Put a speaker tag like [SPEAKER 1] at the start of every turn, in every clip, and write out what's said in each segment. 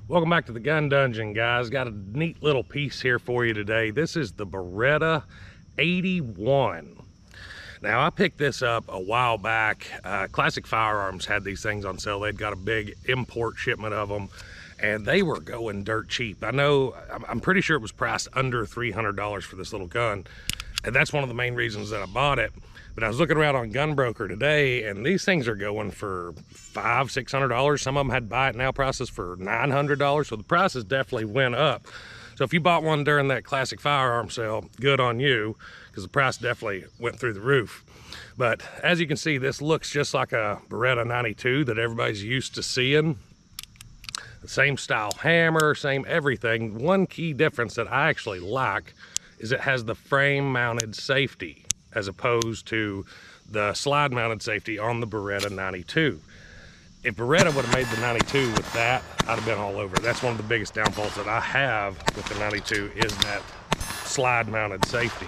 [SPEAKER 1] Welcome back to the Gun Dungeon, guys. Got a neat little piece here for you today. This is the Beretta 81. Now, I picked this up a while back. Classic Firearms had these things on sale. They'd got a big import shipment of them, and they were going dirt cheap. I'm pretty sure it was priced under $300 for this little gun, and that's one of the main reasons that I bought it. But I was looking around on Gunbroker today, and these things are going for $500–600. Some of them had buy it now prices for $900, so the prices definitely went up. So if you bought one during that Classic Firearm sale, good on you, because the price definitely went through the roof. But as you can see, this looks just like a Beretta 92 that everybody's used to seeing. The same style hammer, same everything. One key difference that I actually like is it has the frame mounted safety, as opposed to the slide mounted safety on the Beretta 92. If Beretta would have made the 92 with that, I'd have been all over. That's one of the biggest downfalls that I have with the 92 is that slide mounted safety.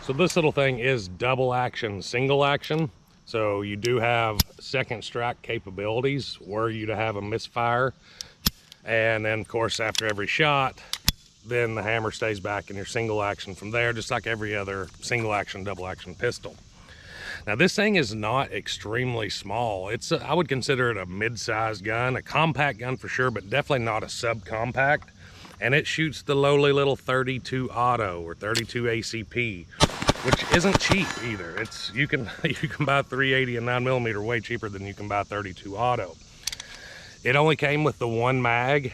[SPEAKER 1] So this little thing is double action, single action. So you do have second strike capabilities were you to have a misfire. And then of course, after every shot, then the hammer stays back in your single action from there, just like every other single action, double action pistol. Now this thing is not extremely small. I would consider it a mid-sized gun, a compact gun for sure, but definitely not a subcompact. And it shoots the lowly little 32 auto or 32 ACP, which isn't cheap either. You can buy 380 and 9mm way cheaper than you can buy 32 auto. It only came with the one mag.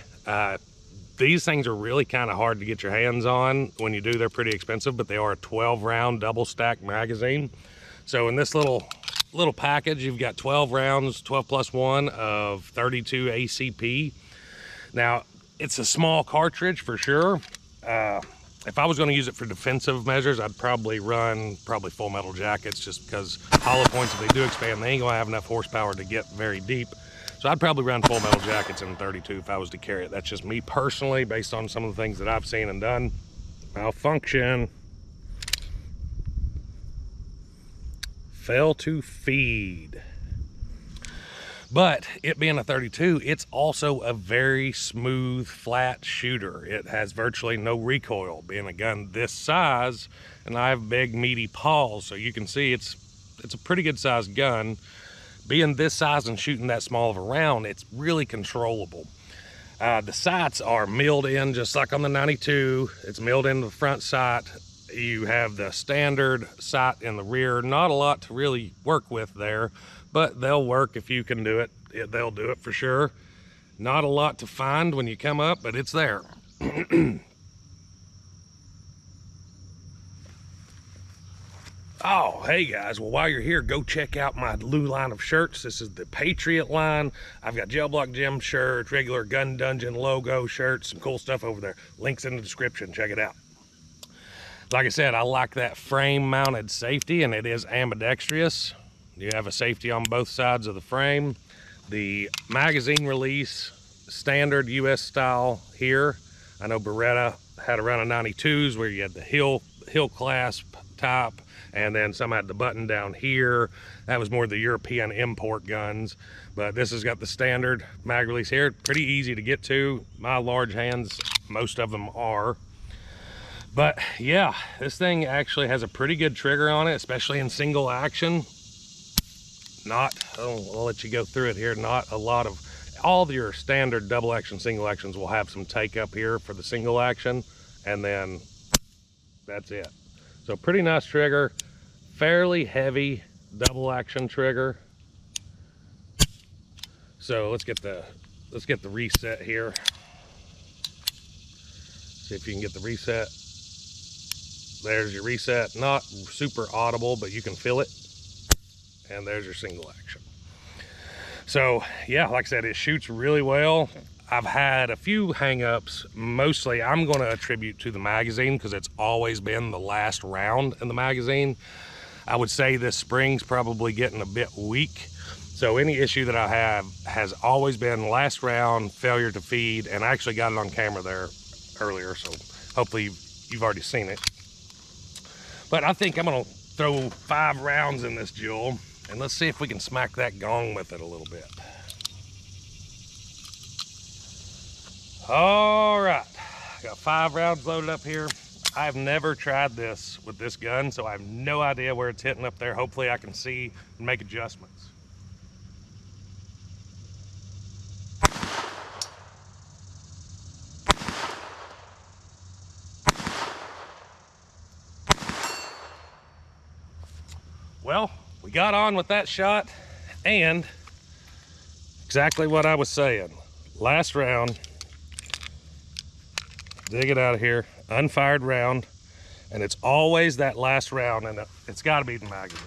[SPEAKER 1] These things are really kind of hard to get your hands on. When you do, they're pretty expensive, but they are a 12-round double stack magazine. So in this little package, you've got 12 rounds, 12+1 of 32 ACP. Now, it's a small cartridge for sure. If I was going to use it for defensive measures, I'd probably run full metal jackets, just because hollow points, if they do expand, they ain't going to have enough horsepower to get very deep. So I'd probably run full metal jackets in 32 if I was to carry it. That's just me personally, based on some of the things that I've seen and done. Malfunction. Fail to feed. But it being a 32, it's also a very smooth, flat shooter. It has virtually no recoil, being a gun this size, and I have big, meaty paws, so you can see it's a pretty good sized gun. Being this size and shooting that small of a round, it's really controllable. The sights are milled in just like on the 92. It's milled into the front sight. You have the standard sight in the rear. Not a lot to really work with there, but they'll work if you can do it. They'll do it for sure. Not a lot to find when you come up, but it's there. Oh, hey guys, well, while you're here, go check out my new line of shirts. This is the Patriot line. I've got Gel Block Gym shirts, regular Gun Dungeon logo shirts, some cool stuff over there. Links in the description, check it out. Like I said, I like that frame mounted safety, and it is ambidextrous. You have a safety on both sides of the frame. The magazine release, standard US style here. I know Beretta had around a 92s where you had the hill clasp top, and then some had the button down here. That was more the European import guns, but this has got the standard mag release here. Pretty easy to get to. My large hands, most of them are. But yeah, this thing actually has a pretty good trigger on it, especially in single action. I'll let you go through it here. Not a lot of, all of your standard double action, single actions will have some take up here for the single action, and then that's it. So pretty nice trigger, fairly heavy double action trigger. So let's get the reset here. See if you can get the reset. There's your reset. Not super audible, but you can feel it. And there's your single action. So yeah, like I said, it shoots really well. I've had a few hang-ups. Mostly I'm going to attribute to the magazine, because it's always been the last round in the magazine. I would say this spring's probably getting a bit weak. So any issue that I have has always been last round, failure to feed, and I actually got it on camera there earlier, so hopefully you've already seen it. But I think I'm going to throw 5 rounds in this jewel, and let's see if we can smack that gong with it a little bit. All right, got 5 rounds loaded up here. I've never tried this with this gun, so I have no idea where it's hitting up there. Hopefully I can see and make adjustments. Well, we got on with that shot, and exactly what I was saying. Last round, dig it out of here, unfired round, and it's always that last round, and it's got to be the magazine.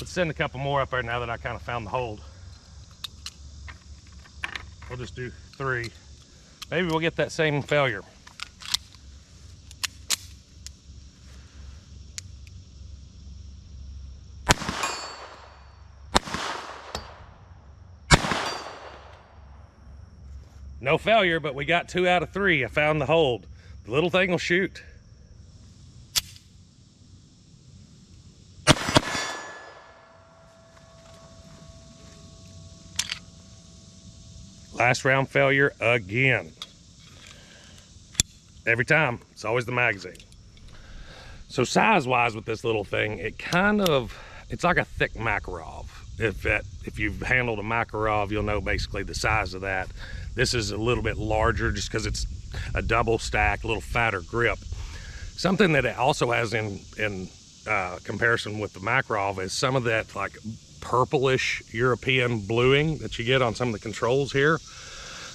[SPEAKER 1] Let's send a couple more up there now that I kind of found the hold. We'll just do 3. Maybe we'll get that same failure. No failure, but we got 2 out of 3. I found the hold. The little thing will shoot. Last round failure again. Every time, it's always the magazine. So size-wise with this little thing, it's like a thick Makarov. If you've handled a Makarov, you'll know basically the size of that. This is a little bit larger just because it's a double stack, a little fatter grip. Something that it also has in comparison with the Makarov is some of that like purplish European bluing that you get on some of the controls here.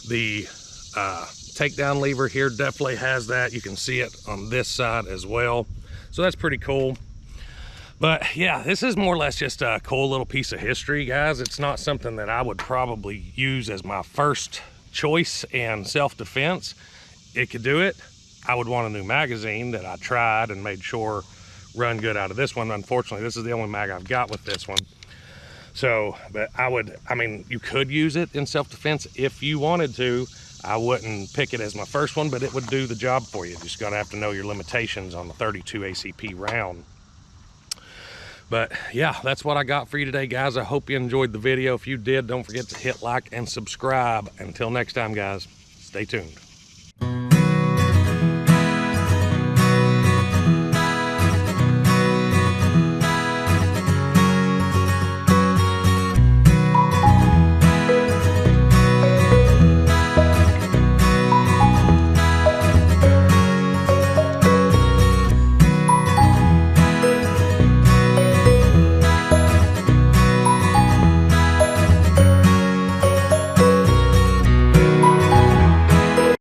[SPEAKER 1] The takedown lever here definitely has that. You can see it on this side as well. So that's pretty cool. But yeah, this is more or less just a cool little piece of history, guys. It's not something that I would probably use as my first choice in self-defense. It could do it. I would want a new magazine that I tried and made sure run good out of this one. Unfortunately, this is the only mag I've got with this one. So, but I mean, you could use it in self-defense if you wanted to. I wouldn't pick it as my first one, but it would do the job for you. Just gotta have to know your limitations on the 32 ACP round. But yeah, that's what I got for you today, guys. I hope you enjoyed the video. If you did, don't forget to hit like and subscribe. Until next time, guys, stay tuned.